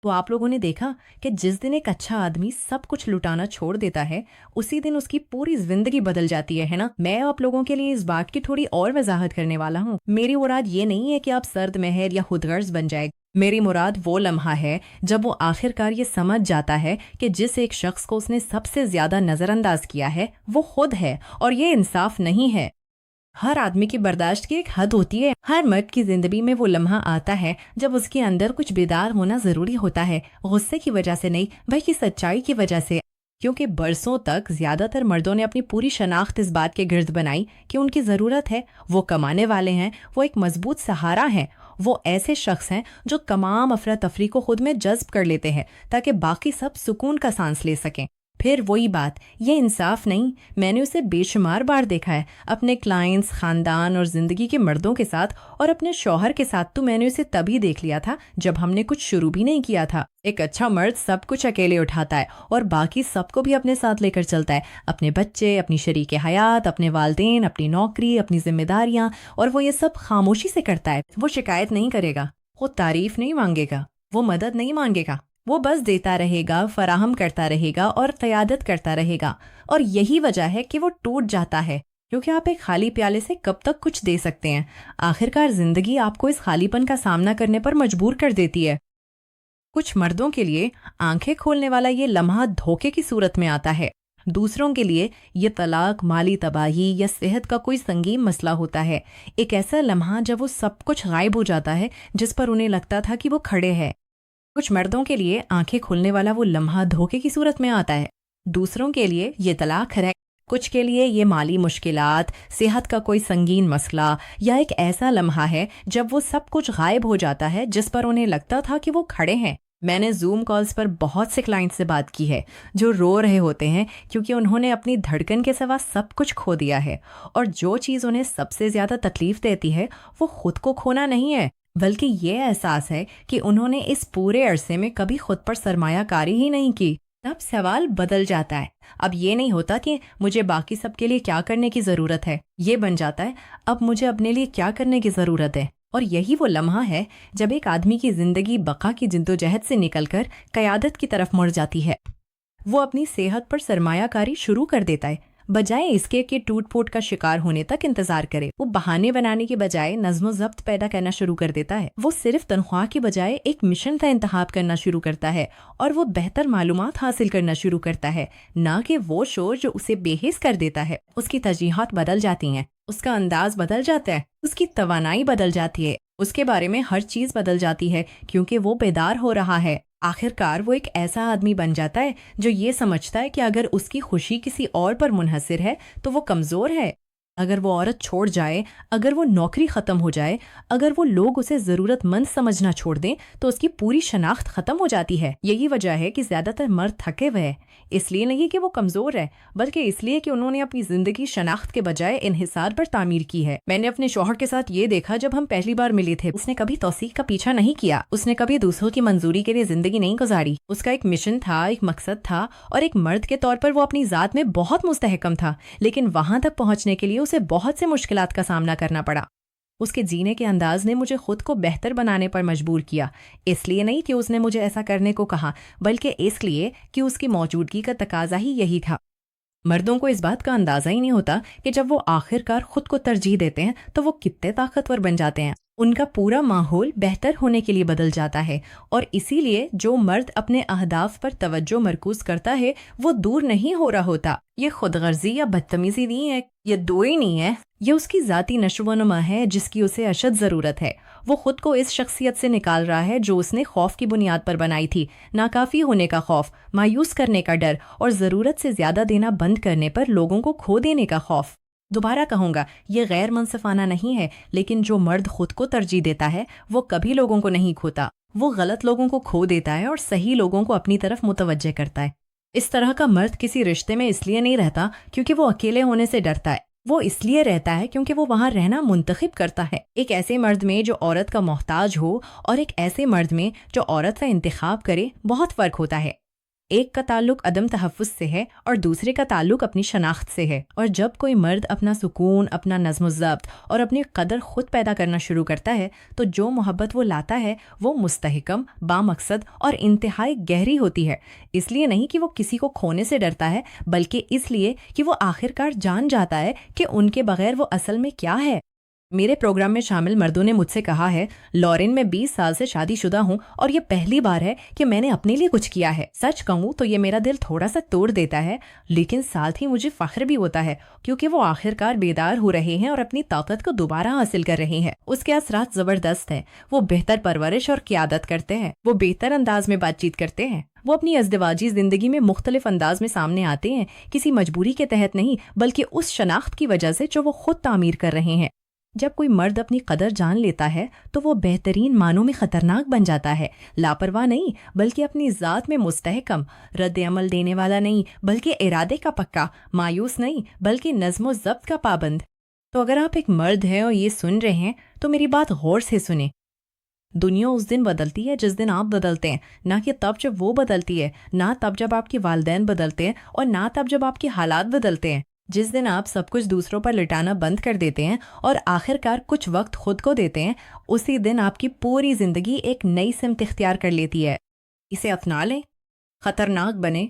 تو آپ لوگوں نے دیکھا کہ جس دن ایک اچھا آدمی سب کچھ لٹانا چھوڑ دیتا ہے اسی دن اس کی پوری زندگی بدل جاتی ہے نا؟ میں آپ لوگوں کے لیے اس بات کی تھوڑی اور وضاحت کرنے والا ہوں۔ میری مراد یہ نہیں ہے کہ آپ سرد مہر یا خود غرض بن جائے، میری مراد وہ لمحہ ہے جب وہ آخر کار یہ سمجھ جاتا ہے کہ جس ایک شخص کو اس نے سب سے زیادہ نظر انداز کیا ہے وہ خود ہے، اور یہ انصاف نہیں ہے۔ ہر آدمی کی برداشت کی ایک حد ہوتی ہے۔ ہر مرد کی زندگی میں وہ لمحہ آتا ہے جب اس کے اندر کچھ بیدار ہونا ضروری ہوتا ہے، غصے کی وجہ سے نہیں بلکہ سچائی کی وجہ سے، کیونکہ برسوں تک زیادہ تر مردوں نے اپنی پوری شناخت اس بات کے گرد بنائی کہ ان کی ضرورت ہے، وہ کمانے والے ہیں، وہ ایک مضبوط سہارا ہیں، وہ ایسے شخص ہیں جو تمام افراتفری کو خود میں جذب کر لیتے ہیں تاکہ باقی سب سکون کا سانس لے سکیں۔ پھر وہی بات، یہ انصاف نہیں۔ میں نے اسے بے شمار بار دیکھا ہے، اپنے کلائنٹس، خاندان اور زندگی کے مردوں کے ساتھ، اور اپنے شوہر کے ساتھ تو میں نے اسے تبھی دیکھ لیا تھا جب ہم نے کچھ شروع بھی نہیں کیا تھا۔ ایک اچھا مرد سب کچھ اکیلے اٹھاتا ہے اور باقی سب کو بھی اپنے ساتھ لے کر چلتا ہے، اپنے بچے، اپنی شریک حیات، اپنے والدین، اپنی نوکری، اپنی ذمہ داریاں، اور وہ یہ سب خاموشی سے کرتا ہے۔ وہ شکایت نہیں کرے گا، وہ تعریف نہیں مانگے گا، وہ مدد نہیں مانگے گا، وہ بس دیتا رہے گا، فراہم کرتا رہے گا اور قیادت کرتا رہے گا۔ اور یہی وجہ ہے کہ وہ ٹوٹ جاتا ہے، کیونکہ آپ ایک خالی پیالے سے کب تک کچھ دے سکتے ہیں؟ آخرکار زندگی آپ کو اس خالی پن کا سامنا کرنے پر مجبور کر دیتی ہے۔ کچھ مردوں کے لیے آنکھیں کھولنے والا یہ لمحہ دھوکے کی صورت میں آتا ہے، دوسروں کے لیے یہ طلاق، مالی تباہی یا صحت کا کوئی سنگین مسئلہ ہوتا ہے، ایک ایسا لمحہ جب وہ سب کچھ غائب ہو جاتا ہے جس پر انہیں لگتا تھا کہ وہ کھڑے ہیں۔ کچھ مردوں کے لیے آنکھیں کھلنے والا وہ لمحہ دھوکے کی صورت میں آتا ہے، دوسروں کے لیے یہ طلاق ہے، کچھ کے لیے یہ مالی مشکلات، صحت کا کوئی سنگین مسئلہ، یا ایک ایسا لمحہ ہے جب وہ سب کچھ غائب ہو جاتا ہے جس پر انہیں لگتا تھا کہ وہ کھڑے ہیں۔ میں نے زوم کالز پر بہت سے کلائنٹ سے بات کی ہے جو رو رہے ہوتے ہیں کیونکہ انہوں نے اپنی دھڑکن کے سوا سب کچھ کھو دیا ہے، اور جو چیز انہیں سب سے زیادہ تکلیف دیتی ہے وہ خود کو کھونا نہیں ہے بلکہ یہ احساس ہے کہ انہوں نے اس پورے عرصے میں کبھی خود پر سرمایہ کاری ہی نہیں کی۔ تب سوال بدل جاتا ہے، اب یہ نہیں ہوتا کہ مجھے باقی سب کے لیے کیا کرنے کی ضرورت ہے، یہ بن جاتا ہے اب مجھے اپنے لیے کیا کرنے کی ضرورت ہے۔ اور یہی وہ لمحہ ہے جب ایک آدمی کی زندگی بقا کی جدوجہد سے نکل کر قیادت کی طرف مڑ جاتی ہے۔ وہ اپنی صحت پر سرمایہ کاری شروع کر دیتا ہے، بجائے اس کے کہ ٹوٹ پھوٹ کا شکار ہونے تک انتظار کرے۔ وہ بہانے بنانے کے بجائے نظم و ضبط پیدا کرنا شروع کر دیتا ہے۔ وہ صرف تنخواہ کی بجائے ایک مشن کا انتخاب کرنا شروع کرتا ہے، اور وہ بہتر معلومات حاصل کرنا شروع کرتا ہے، نہ کہ وہ شور جو اسے بے حس کر دیتا ہے۔ اس کی ترجیحات بدل جاتی ہیں، اس کا انداز بدل جاتا ہے، اس کی توانائی بدل جاتی ہے، اس کے بارے میں ہر چیز بدل جاتی ہے کیونکہ وہ بیدار ہو رہا ہے۔ آخر کار وہ ایک ایسا آدمی بن جاتا ہے جو یہ سمجھتا ہے کہ اگر اس کی خوشی کسی اور پر منحصر ہے تو وہ کمزور ہے۔ اگر وہ عورت چھوڑ جائے، اگر وہ نوکری ختم ہو جائے، اگر وہ لوگ اسے ضرورت مند سمجھنا چھوڑ دیں تو اس کی پوری شناخت ختم ہو جاتی ہے۔ یہی وجہ ہے کہ زیادہ تر مرد تھکے ہوئے ہیں، اس لیے نہیں کہ وہ کمزور ہے بلکہ اس لیے کہ انہوں نے اپنی زندگی شناخت کے بجائے انحصار پر تعمیر کی ہے۔ میں نے اپنے شوہر کے ساتھ یہ دیکھا جب ہم پہلی بار ملے تھے، اس نے کبھی توثیق کا پیچھا نہیں کیا، اس نے کبھی دوسروں کی منظوری کے لیے زندگی نہیں گزاری۔ اس کا ایک مشن تھا، ایک مقصد تھا، اور ایک مرد کے طور پر وہ اپنی ذات میں بہت مستحکم تھا، لیکن وہاں تک پہنچنے کے لیے اسے بہت سے مشکلات کا سامنا کرنا پڑا۔ اس کے جینے کے انداز نے مجھے خود کو بہتر بنانے پر مجبور کیا، اس لیے نہیں کہ اس نے مجھے ایسا کرنے کو کہا بلکہ اس لیے کہ اس کی موجودگی کا تقاضا ہی یہی تھا۔ مردوں کو اس بات کا اندازہ ہی نہیں ہوتا کہ جب وہ آخر کار خود کو ترجیح دیتے ہیں تو وہ کتنے طاقتور بن جاتے ہیں۔ ان کا پورا ماحول بہتر ہونے کے لیے بدل جاتا ہے، اور اسی لیے جو مرد اپنے اہداف پر توجہ مرکوز کرتا ہے وہ دور نہیں ہو رہا ہوتا۔ یہ خود غرضی یا بدتمیزی نہیں ہے، یہ دو ہی نہیں ہے، یہ اس کی ذاتی نشو و نما ہے جس کی اسے اشد ضرورت ہے۔ وہ خود کو اس شخصیت سے نکال رہا ہے جو اس نے خوف کی بنیاد پر بنائی تھی، ناکافی ہونے کا خوف، مایوس کرنے کا ڈر، اور ضرورت سے زیادہ دینا بند کرنے پر لوگوں کو کھو دینے کا خوف۔ دوبارہ کہوں گا، یہ غیر منصفانہ نہیں ہے، لیکن جو مرد خود کو ترجیح دیتا ہے وہ کبھی لوگوں کو نہیں کھوتا، وہ غلط لوگوں کو کھو دیتا ہے اور صحیح لوگوں کو اپنی طرف متوجہ کرتا ہے۔ اس طرح کا مرد کسی رشتے میں اس لیے نہیں رہتا کیونکہ وہ اکیلے ہونے سے ڈرتا ہے، وہ اس لیے رہتا ہے کیونکہ وہ وہاں رہنا منتخب کرتا ہے۔ ایک ایسے مرد میں جو عورت کا محتاج ہو اور ایک ایسے مرد میں جو عورت کا انتخاب کرے، بہت فرق ہوتا ہے۔ ایک کا تعلق عدم تحفظ سے ہے اور دوسرے کا تعلق اپنی شناخت سے ہے، اور جب کوئی مرد اپنا سکون، اپنا نظم و ضبط اور اپنی قدر خود پیدا کرنا شروع کرتا ہے تو جو محبت وہ لاتا ہے وہ مستحکم، بامقصد اور انتہائی گہری ہوتی ہے، اس لیے نہیں کہ وہ کسی کو کھونے سے ڈرتا ہے، بلکہ اس لیے کہ وہ آخرکار جان جاتا ہے کہ ان کے بغیر وہ اصل میں کیا ہے۔ میرے پروگرام میں شامل مردوں نے مجھ سے کہا ہے، لورین میں 20 سال سے شادی شدہ ہوں اور یہ پہلی بار ہے کہ میں نے اپنے لیے کچھ کیا ہے۔ سچ کہوں تو یہ میرا دل تھوڑا سا توڑ دیتا ہے، لیکن ساتھ ہی مجھے فخر بھی ہوتا ہے کیونکہ وہ آخرکار بیدار ہو رہے ہیں اور اپنی طاقت کو دوبارہ حاصل کر رہے ہیں۔ اس کے اثرات زبردست ہیں، وہ بہتر پرورش اور قیادت کرتے ہیں، وہ بہتر انداز میں بات چیت کرتے ہیں، وہ اپنی ازدواجی زندگی میں مختلف انداز میں سامنے آتے ہیں، کسی مجبوری کے تحت نہیں بلکہ اس شناخت کی وجہ سے جو وہ خود تعمیر کر رہے ہیں۔ جب کوئی مرد اپنی قدر جان لیتا ہے تو وہ بہترین معنوں میں خطرناک بن جاتا ہے، لاپرواہ نہیں بلکہ اپنی ذات میں مستحکم، رد عمل دینے والا نہیں بلکہ ارادے کا پکا، مایوس نہیں بلکہ نظم و ضبط کا پابند۔ تو اگر آپ ایک مرد ہیں اور یہ سن رہے ہیں تو میری بات غور سے سنیں۔ دنیا اس دن بدلتی ہے جس دن آپ بدلتے ہیں، نہ کہ تب جب وہ بدلتی ہے، نہ تب جب آپ کے والدین بدلتے ہیں اور نہ تب جب آپ کے حالات بدلتے ہیں۔ جس دن آپ سب کچھ دوسروں پر لٹانا بند کر دیتے ہیں اور آخرکار کچھ وقت خود کو دیتے ہیں، اسی دن آپ کی پوری زندگی ایک نئی سمت اختیار کر لیتی ہے۔ اسے اپنا لیں، خطرناک بنیں،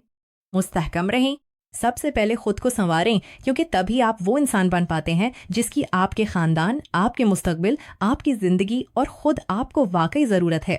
مستحکم رہیں، سب سے پہلے خود کو سنواریں، کیونکہ تبھی آپ وہ انسان بن پاتے ہیں جس کی آپ کے خاندان، آپ کے مستقبل، آپ کی زندگی اور خود آپ کو واقعی ضرورت ہے۔